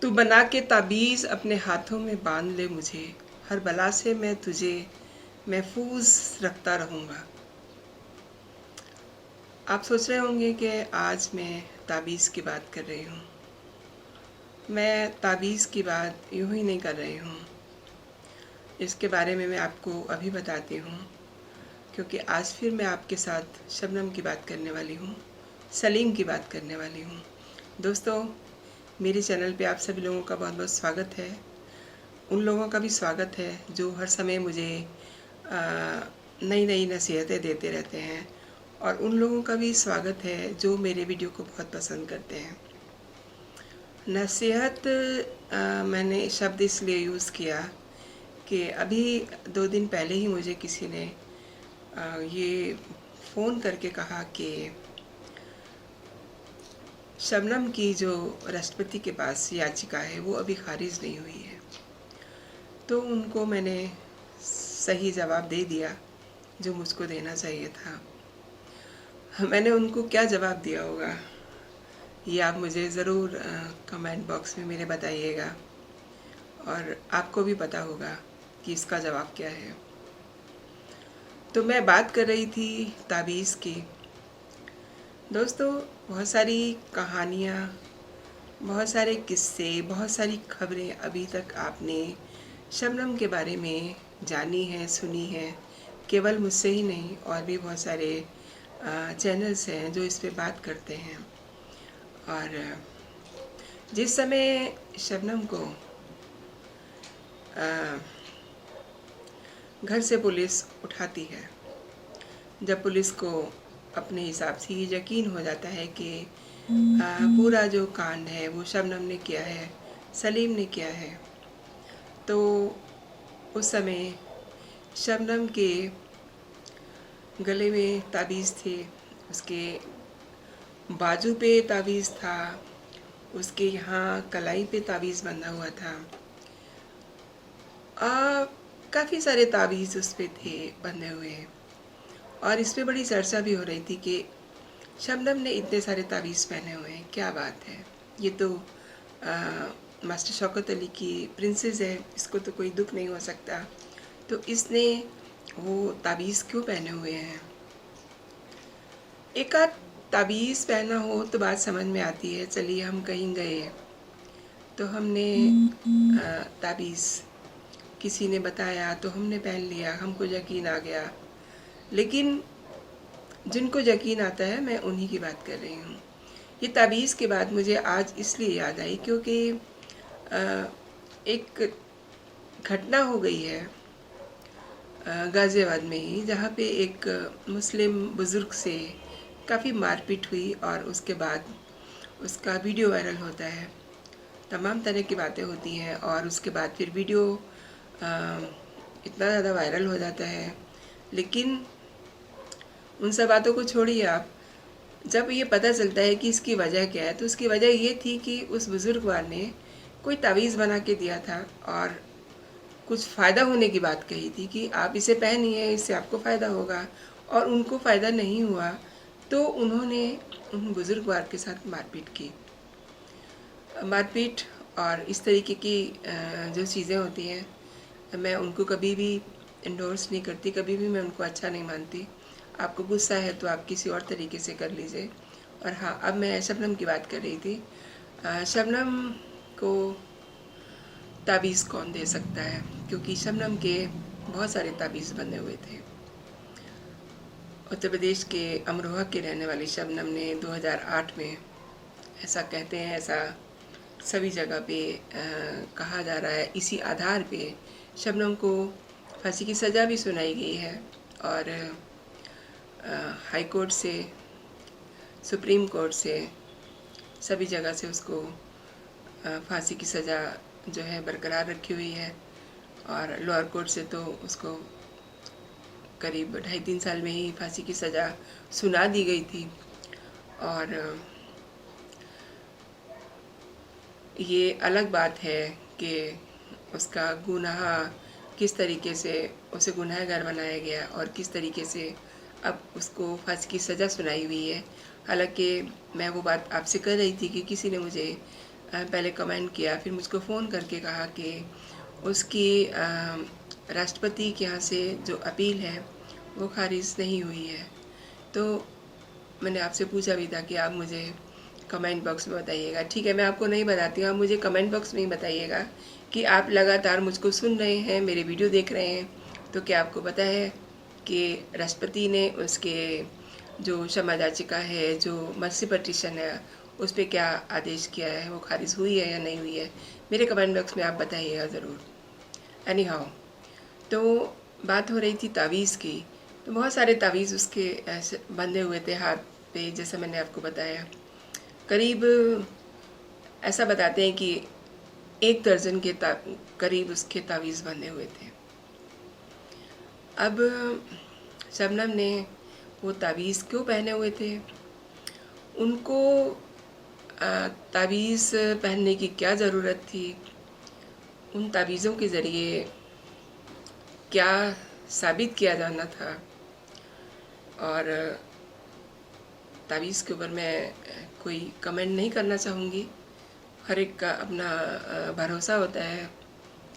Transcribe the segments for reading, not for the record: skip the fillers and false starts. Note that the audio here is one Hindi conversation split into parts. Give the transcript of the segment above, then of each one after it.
तू बना के ताबीज़ अपने हाथों में बांध ले मुझे, हर बला से मैं तुझे महफूज रखता रहूँगा। आप सोच रहे होंगे कि आज मैं ताबीज़ की बात कर रही हूँ। मैं ताबीज़ की बात यूँ ही नहीं कर रही हूँ। इसके बारे में मैं आपको अभी बताती हूँ, क्योंकि आज फिर मैं आपके साथ शबनम की बात करने वाली हूँ, सलीम की बात करने वाली हूँ। दोस्तों, मेरे चैनल पे आप सभी लोगों का बहुत बहुत स्वागत है। उन लोगों का भी स्वागत है जो हर समय मुझे नई नई नसीहतें देते रहते हैं, और उन लोगों का भी स्वागत है जो मेरे वीडियो को बहुत पसंद करते हैं। नसीहत मैंने शब्द इसलिए यूज़ किया कि अभी 2 दिन पहले ही मुझे किसी ने ये फ़ोन करके कहा कि शबनम की जो राष्ट्रपति के पास याचिका है वो अभी खारिज नहीं हुई है। तो उनको मैंने सही जवाब दे दिया जो मुझको देना चाहिए था। मैंने उनको क्या जवाब दिया होगा ये आप मुझे ज़रूर कमेंट बॉक्स में मेरे बताइएगा, और आपको भी पता होगा कि इसका जवाब क्या है। तो मैं बात कर रही थी ताबीज़ की। दोस्तों, बहुत सारी कहानियाँ, बहुत सारे किस्से, बहुत सारी खबरें अभी तक आपने शबनम के बारे में जानी हैं, सुनी हैं। केवल मुझसे ही नहीं, और भी बहुत सारे चैनल्स हैं जो इस पे बात करते हैं। और जिस समय शबनम को घर से पुलिस उठाती है, जब पुलिस को अपने हिसाब से ये यकीन हो जाता है कि पूरा जो कांड है वो शबनम ने किया है, सलीम ने किया है, तो उस समय शबनम के गले में ताबीज़ थे, उसके बाजू पे ताबीज़ था, उसके यहाँ कलाई पे ताबीज़ बंधा हुआ था। काफ़ी सारे ताबीज़ उस पे थे बंधे हुए, और इस पे बड़ी चर्चा भी हो रही थी कि शबनम ने इतने सारे ताबीज़ पहने हुए हैं, क्या बात है, ये तो मास्टर शौकत अली की प्रिंसेस है, इसको तो कोई दुख नहीं हो सकता, तो इसने वो ताबीज़ क्यों पहने हुए हैं। एक आध ताबीज़ पहना हो तो बात समझ में आती है। चलिए, हम कहीं गए तो हमने ताबीज़ किसी ने बताया तो हमने पहन लिया, हमको यकीन आ गया। लेकिन जिनको यकीन आता है, मैं उन्हीं की बात कर रही हूँ। ये ताबीज़ के बाद मुझे आज इसलिए याद आई क्योंकि एक घटना हो गई है गाज़ियाबाद में ही, जहाँ पे एक मुस्लिम बुज़ुर्ग से काफ़ी मारपीट हुई, और उसके बाद उसका वीडियो वायरल होता है। तमाम तरह की बातें होती हैं, और उसके बाद फिर वीडियो इतना ज़्यादा वायरल हो जाता है। लेकिन उन सब बातों को छोड़िए आप, जब ये पता चलता है कि इसकी वजह क्या है, तो उसकी वजह ये थी कि उस बुज़ुर्गवार ने कोई तावीज़ बना के दिया था, और कुछ फ़ायदा होने की बात कही थी कि आप इसे पहनिए, इससे आपको फ़ायदा होगा, और उनको फ़ायदा नहीं हुआ, तो उन्होंने उन बुज़ुर्गवार के साथ मारपीट की। मारपीट और इस तरीके की जो चीज़ें होती हैं, मैं उनको कभी भी इंडोर्स नहीं करती, कभी भी मैं उनको अच्छा नहीं मानती। आपको गुस्सा है तो आप किसी और तरीके से कर लीजिए। और हाँ, अब मैं शबनम की बात कर रही थी। शबनम को ताबीज़ कौन दे सकता है, क्योंकि शबनम के बहुत सारे ताबीज़ बंधे हुए थे। उत्तर प्रदेश के अमरोहा के रहने वाली शबनम ने 2008 में, ऐसा कहते हैं, ऐसा सभी जगह पे कहा जा रहा है, इसी आधार पे शबनम को फांसी की सज़ा भी सुनाई गई है, और हाई कोर्ट से, सुप्रीम कोर्ट से, सभी जगह से उसको फांसी की सज़ा जो है बरकरार रखी हुई है। और लोअर कोर्ट से तो उसको करीब 2.5-3 साल में ही फांसी की सज़ा सुना दी गई थी। और ये अलग बात है कि उसका गुनाह किस तरीके से उसे गुनहगार बनाया गया, और किस तरीके से अब उसको फांसी की सज़ा सुनाई हुई है। हालांकि मैं वो बात आपसे कर रही थी कि किसी ने मुझे पहले कमेंट किया, फिर मुझको फ़ोन करके कहा कि उसकी राष्ट्रपति के यहाँ से जो अपील है वो खारिज नहीं हुई है। तो मैंने आपसे पूछा भी था कि आप मुझे कमेंट बॉक्स में बताइएगा। ठीक है, मैं आपको नहीं बताती हूँ, आप मुझे कमेंट बॉक्स में ही बताइएगा कि आप लगातार मुझको सुन रहे हैं, मेरे वीडियो देख रहे हैं, तो क्या आपको पता है कि राष्ट्रपति ने उसके जो क्षमा याचिका है, जो मर्सी पटिशन है, उस पर क्या आदेश किया है, वो खारिज हुई है या नहीं हुई है? मेरे कमेंट बॉक्स में आप बताइएगा ज़रूर। एनी हाउ, तो बात हो रही थी तावीज़ की। तो बहुत सारे तावीज़ उसके ऐसे बंधे हुए थे हाथ पे, जैसा मैंने आपको बताया। करीब ऐसा बताते हैं कि 1 दर्जन के करीब उसके तावीज़ बंधे हुए थे। अब शबनम ने वो तावीज़ क्यों पहने हुए थे? उनको तावीज़ पहनने की क्या ज़रूरत थी? उन तावीज़ों के ज़रिए क्या साबित किया जाना था? और तावीज़ के ऊपर मैं कोई कमेंट नहीं करना चाहूँगी। हर एक का अपना भरोसा होता है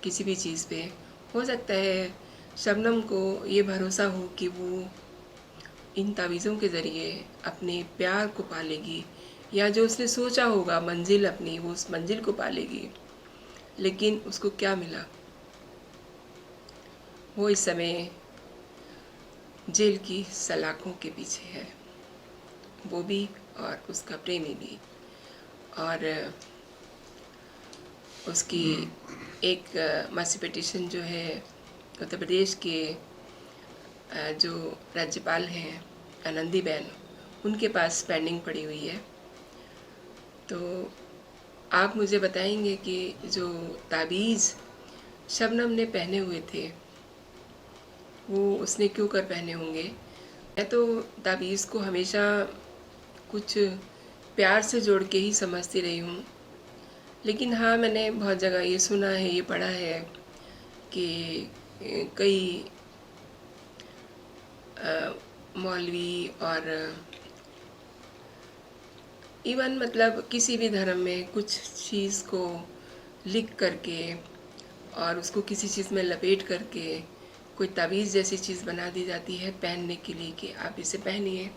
किसी भी चीज़ पे। हो सकता है शबनम को ये भरोसा हो कि वो इन तावीज़ों के ज़रिए अपने प्यार को पालेगी, या जो उसने सोचा होगा मंजिल अपनी, वो उस मंजिल को पालेगी। लेकिन उसको क्या मिला? वो इस समय जेल की सलाखों के पीछे है, वो भी और उसका प्रेमी भी। और उसकी एक मर्सी पिटीशन जो है उत्तर प्रदेश के जो राज्यपाल हैं आनंदीबेन, उनके पास पेंडिंग पड़ी हुई है। तो आप मुझे बताएंगे कि जो ताबीज़ शबनम ने पहने हुए थे वो उसने क्यों कर पहने होंगे? मैं तो ताबीज़ को हमेशा कुछ प्यार से जोड़ के ही समझती रही हूँ। लेकिन हाँ, मैंने बहुत जगह ये सुना है, ये पढ़ा है कि कई मौलवी और इवन मतलब किसी भी धर्म में कुछ चीज़ को लिख करके और उसको किसी चीज़ में लपेट करके कोई तावीज़ जैसी चीज़ बना दी जाती है पहनने के लिए कि आप इसे पहनिए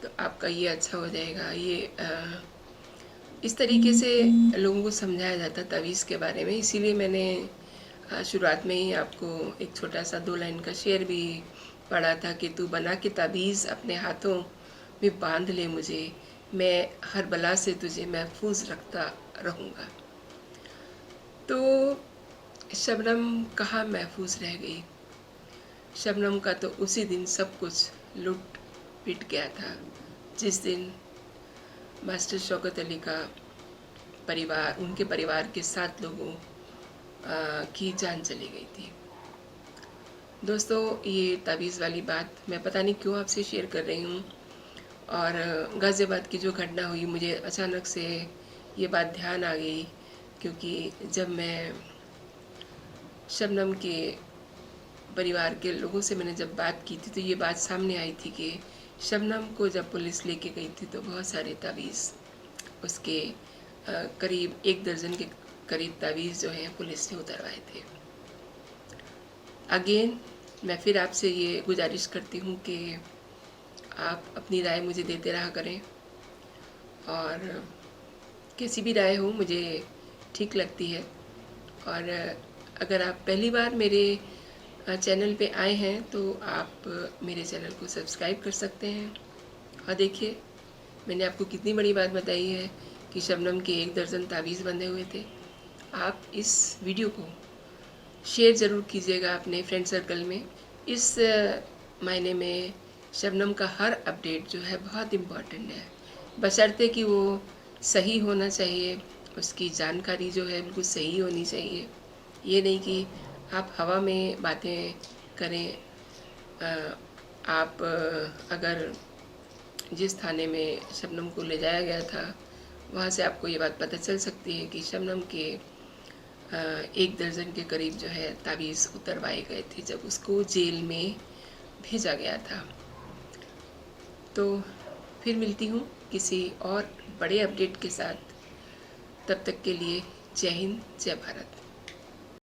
तो आपका ये अच्छा हो जाएगा। ये इस तरीके से लोगों को समझाया जाता है तावीज़ के बारे में। इसीलिए मैंने शुरुआत में ही आपको एक छोटा सा 2 लाइन का शेर भी पढ़ा था कि तू बना के ताबीज़ अपने हाथों में बांध ले मुझे, मैं हर बला से तुझे महफूज रखता रहूँगा। तो शबनम कहाँ महफूज रह गई? शबनम का तो उसी दिन सब कुछ लुट पिट गया था जिस दिन मास्टर शौकत अली का परिवार, उनके परिवार के 7 लोगों की जान चली गई थी। दोस्तों, ये तावीज़ वाली बात मैं पता नहीं क्यों आपसे शेयर कर रही हूँ। और गाज़ियाबाद की जो घटना हुई, मुझे अचानक से ये बात ध्यान आ गई, क्योंकि जब मैं शबनम के परिवार के लोगों से मैंने जब बात की थी तो ये बात सामने आई थी कि शबनम को जब पुलिस लेके गई थी तो बहुत सारे तावीज़ उसके करीब 1 दर्जन के करीब तावीज़ जो हैं पुलिस ने उतरवाए थे। अगेन मैं फिर आपसे ये गुजारिश करती हूँ कि आप अपनी राय मुझे देते रहा करें, और कैसी भी राय हो मुझे ठीक लगती है। और अगर आप पहली बार मेरे चैनल पे आए हैं तो आप मेरे चैनल को सब्सक्राइब कर सकते हैं। और देखिए, मैंने आपको कितनी बड़ी बात बताई है कि शबनम के 1 दर्जन तावीज़ बंधे हुए थे। आप इस वीडियो को शेयर ज़रूर कीजिएगा अपने फ्रेंड सर्कल में। इस महीने में शबनम का हर अपडेट जो है बहुत इम्पॉर्टेंट है, बशर्ते कि वो सही होना चाहिए, उसकी जानकारी जो है बिल्कुल सही होनी चाहिए। ये नहीं कि आप हवा में बातें करें। आप अगर जिस थाने में शबनम को ले जाया गया था वहाँ से आपको ये बात पता चल सकती है कि शबनम के 1 दर्जन के करीब जो है तावीज़ उतरवाए गए थे जब उसको जेल में भेजा गया था। तो फिर मिलती हूँ किसी और बड़े अपडेट के साथ। तब तक के लिए जय हिंद, जय भारत।